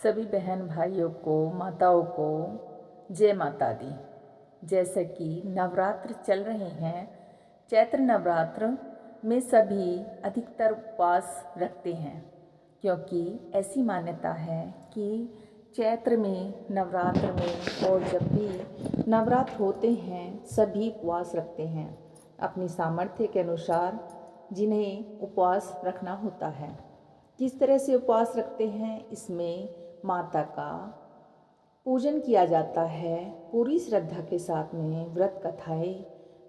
सभी बहन भाइयों को, माताओं को जय माता दी। जैसे कि नवरात्र चल रहे हैं, चैत्र नवरात्र में सभी अधिकतर उपवास रखते हैं, क्योंकि ऐसी मान्यता है कि चैत्र में, नवरात्र में और जब भी नवरात्र होते हैं सभी उपवास रखते हैं अपनी सामर्थ्य के अनुसार, जिन्हें उपवास रखना होता है। किस तरह से उपवास रखते हैं, इसमें माता का पूजन किया जाता है। पूरी श्रद्धा के साथ में व्रत कथाएं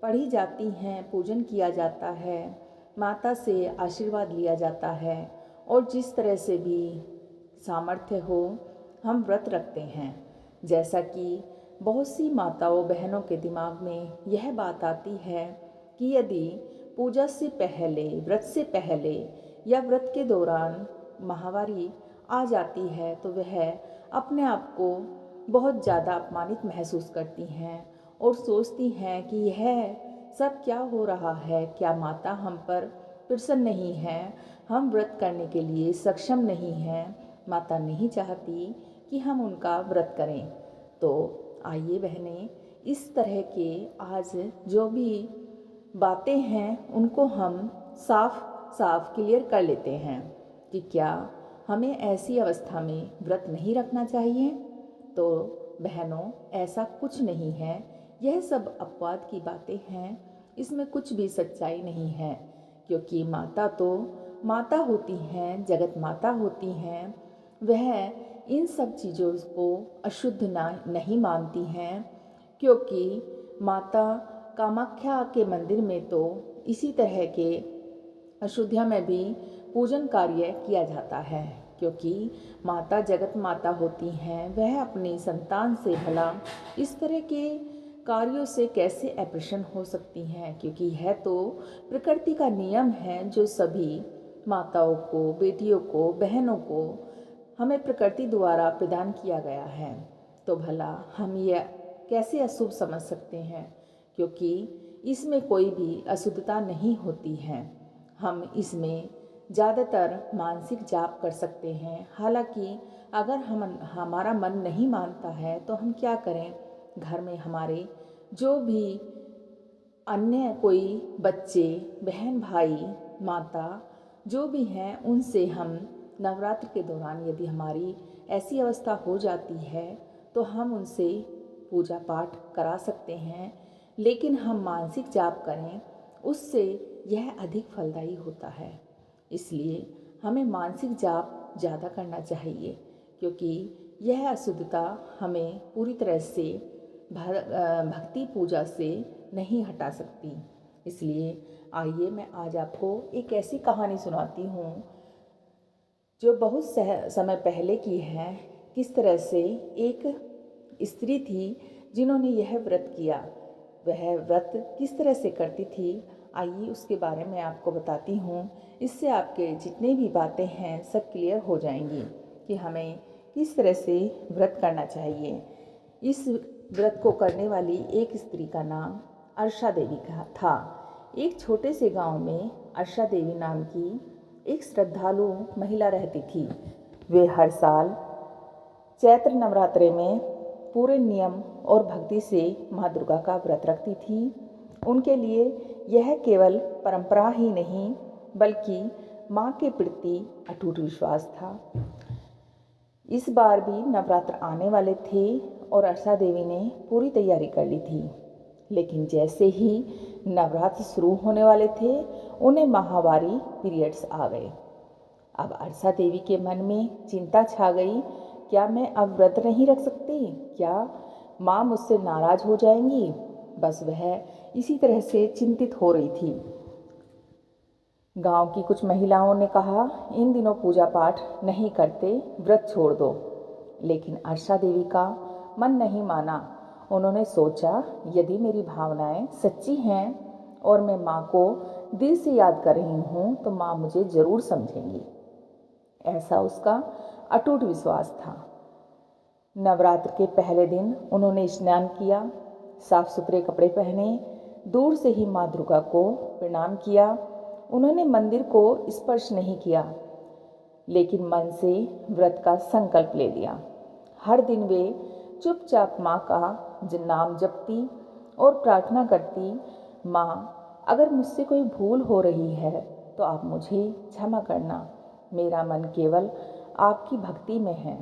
पढ़ी जाती हैं, पूजन किया जाता है, माता से आशीर्वाद लिया जाता है और जिस तरह से भी सामर्थ्य हो हम व्रत रखते हैं। जैसा कि बहुत सी माताओं बहनों के दिमाग में यह बात आती है कि यदि पूजा से पहले, व्रत से पहले या व्रत के दौरान माहवारी आ जाती है तो वह अपने आप को बहुत ज़्यादा अपमानित महसूस करती हैं और सोचती हैं कि यह सब क्या हो रहा है, क्या माता हम पर प्रसन्न नहीं है, हम व्रत करने के लिए सक्षम नहीं हैं, माता नहीं चाहती कि हम उनका व्रत करें। तो आइए बहनें, इस तरह के आज जो भी बातें हैं उनको हम साफ साफ क्लियर कर लेते हैं कि क्या हमें ऐसी अवस्था में व्रत नहीं रखना चाहिए। तो बहनों, ऐसा कुछ नहीं है, यह सब अपवाद की बातें हैं, इसमें कुछ भी सच्चाई नहीं है, क्योंकि माता तो माता होती हैं, जगत माता होती हैं, वह इन सब चीज़ों को अशुद्ध नहीं मानती हैं। क्योंकि माता कामाख्या के मंदिर में तो इसी तरह के अशुद्धियों में भी पूजन कार्य किया जाता है, क्योंकि माता जगत माता होती हैं, वह अपनी संतान से भला इस तरह के कार्यों से कैसे अप्रसन्न हो सकती हैं, क्योंकि यह तो प्रकृति का नियम है जो सभी माताओं को, बेटियों को, बहनों को हमें प्रकृति द्वारा प्रदान किया गया है। तो भला हम यह कैसे अशुभ समझ सकते हैं, क्योंकि इसमें कोई भी अशुद्धता नहीं होती है। हम इसमें ज़्यादातर मानसिक जाप कर सकते हैं। हालांकि अगर हमारा मन नहीं मानता है तो हम क्या करें, घर में हमारे जो भी अन्य कोई बच्चे, बहन भाई, माता जो भी हैं, उनसे हम नवरात्र के दौरान यदि हमारी ऐसी अवस्था हो जाती है तो हम उनसे पूजा पाठ करा सकते हैं। लेकिन हम मानसिक जाप करें, उससे यह अधिक फलदायी होता है। इसलिए हमें मानसिक जाप ज़्यादा करना चाहिए, क्योंकि यह अशुद्धता हमें पूरी तरह से भक्ति पूजा से नहीं हटा सकती। इसलिए आइए मैं आज आपको एक ऐसी कहानी सुनाती हूँ जो बहुत समय पहले की है। किस तरह से एक स्त्री थी जिन्होंने यह व्रत किया, वह व्रत किस तरह से करती थी, आइए उसके बारे में आपको बताती हूँ। इससे आपके जितने भी बातें हैं सब क्लियर हो जाएंगी कि हमें किस तरह से व्रत करना चाहिए। इस व्रत को करने वाली एक स्त्री का नाम अर्षा देवी का था। एक छोटे से गांव में अर्षा देवी नाम की एक श्रद्धालु महिला रहती थी। वे हर साल चैत्र नवरात्रे में पूरे नियम और भक्ति से माँ दुर्गा का व्रत रखती थी। उनके लिए यह केवल परंपरा ही नहीं, बल्कि माँ के प्रति अटूट विश्वास था। इस बार भी नवरात्र आने वाले थे और अर्षा देवी ने पूरी तैयारी कर ली थी। लेकिन जैसे ही नवरात्र शुरू होने वाले थे, उन्हें माहवारी पीरियड्स आ गए। अब अर्षा देवी के मन में चिंता छा गई, क्या मैं अब व्रत नहीं रख सकती, क्या माँ मुझसे नाराज हो जाएंगी। बस वह इसी तरह से चिंतित हो रही थी। गांव की कुछ महिलाओं ने कहा, इन दिनों पूजा पाठ नहीं करते, व्रत छोड़ दो। लेकिन अर्षा देवी का मन नहीं माना। उन्होंने सोचा, यदि मेरी भावनाएं सच्ची हैं और मैं माँ को दिल से याद कर रही हूँ तो माँ मुझे ज़रूर समझेंगी। ऐसा उसका अटूट विश्वास था। नवरात्र के पहले दिन उन्होंने स्नान किया, साफ सुथरे कपड़े पहने, दूर से ही माँ दुर्गा को प्रणाम किया। उन्होंने मंदिर को स्पर्श नहीं किया। लेकिन मन से व्रत का संकल्प ले लिया। हर दिन वे चुपचाप माँ का नाम जपती और प्रार्थना करती, माँ अगर मुझसे कोई भूल हो रही है तो आप मुझे क्षमा करना, मेरा मन केवल आपकी भक्ति में है।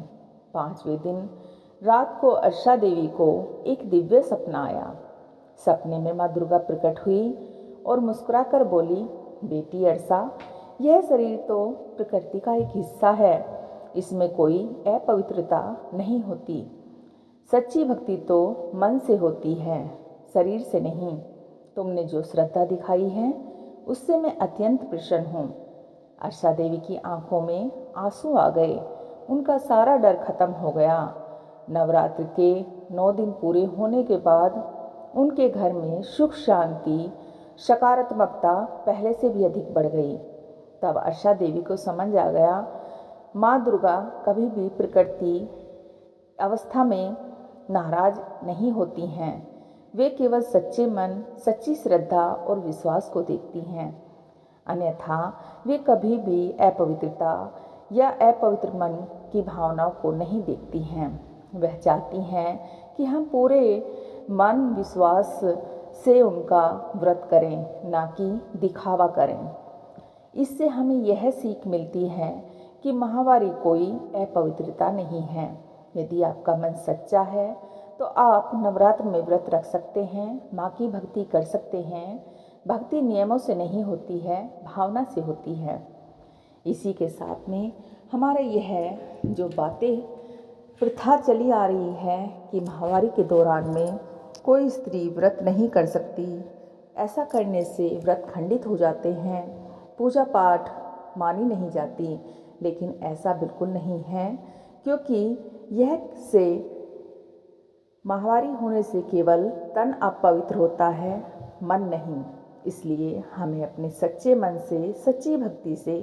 5वें दिन रात को अर्षा देवी को एक दिव्य सपना आया। सपने में माँ दुर्गा प्रकट हुई और मुस्कुराकर बोली, बेटी अर्षा, यह शरीर तो प्रकृति का एक हिस्सा है, इसमें कोई अपवित्रता नहीं होती। सच्ची भक्ति तो मन से होती है, शरीर से नहीं। तुमने जो श्रद्धा दिखाई है उससे मैं अत्यंत प्रसन्न हूँ। अर्षा देवी की आंखों में आंसू आ गए, उनका सारा डर खत्म हो गया। नवरात्र के 9 दिन पूरे होने के बाद उनके घर में सुख शांति सकारात्मकता पहले से भी अधिक बढ़ गई। तब अर्षा देवी को समझ आ गया, माँ दुर्गा कभी भी प्रकृति अवस्था में नाराज नहीं होती हैं, वे केवल सच्चे मन, सच्ची श्रद्धा और विश्वास को देखती हैं। अन्यथा वे कभी भी अपवित्रता या अपवित्र मन की भावनाओं को नहीं देखती हैं। वह चाहती हैं कि हम पूरे मन विश्वास से उनका व्रत करें, ना कि दिखावा करें। इससे हमें यह सीख मिलती है कि माहवारी कोई अपवित्रता नहीं है। यदि आपका मन सच्चा है तो आप नवरात्र में व्रत रख सकते हैं, माँ की भक्ति कर सकते हैं। भक्ति नियमों से नहीं होती है, भावना से होती है। इसी के साथ में हमारा यह जो बातें प्रथा चली आ रही है कि माहवारी के दौरान में कोई स्त्री व्रत नहीं कर सकती, ऐसा करने से व्रत खंडित हो जाते हैं, पूजा पाठ मानी नहीं जाती। लेकिन ऐसा बिल्कुल नहीं है, क्योंकि यह से माहवारी होने से केवल तन अपवित्र होता है, मन नहीं। इसलिए हमें अपने सच्चे मन से, सच्ची भक्ति से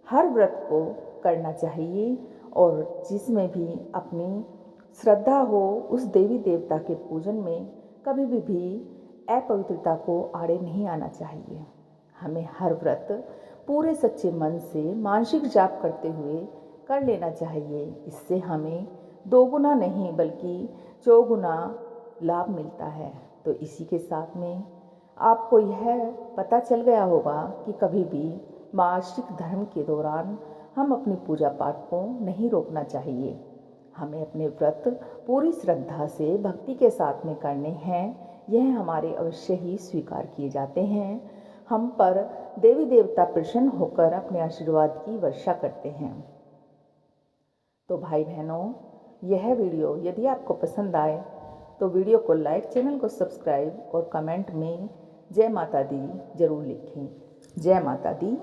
हर व्रत को करना चाहिए और जिसमें भी अपनी श्रद्धा हो उस देवी देवता के पूजन में कभी भी अपवित्रता को आड़े नहीं आना चाहिए। हमें हर व्रत पूरे सच्चे मन से मानसिक जाप करते हुए कर लेना चाहिए। इससे हमें 2 गुना नहीं बल्कि 4 गुना लाभ मिलता है। तो इसी के साथ में आपको यह पता चल गया होगा कि कभी भी मासिक धर्म के दौरान हम अपनी पूजा पाठ को नहीं रोकना चाहिए। हमें अपने व्रत पूरी श्रद्धा से भक्ति के साथ में करने हैं। यह हमारे अवश्य ही स्वीकार किए जाते हैं। हम पर देवी देवता प्रसन्न होकर अपने आशीर्वाद की वर्षा करते हैं। तो भाई बहनों, यह वीडियो यदि आपको पसंद आए तो वीडियो को लाइक, चैनल को सब्सक्राइब और कमेंट में जय माता दी जरूर लिखें। जय माता दी।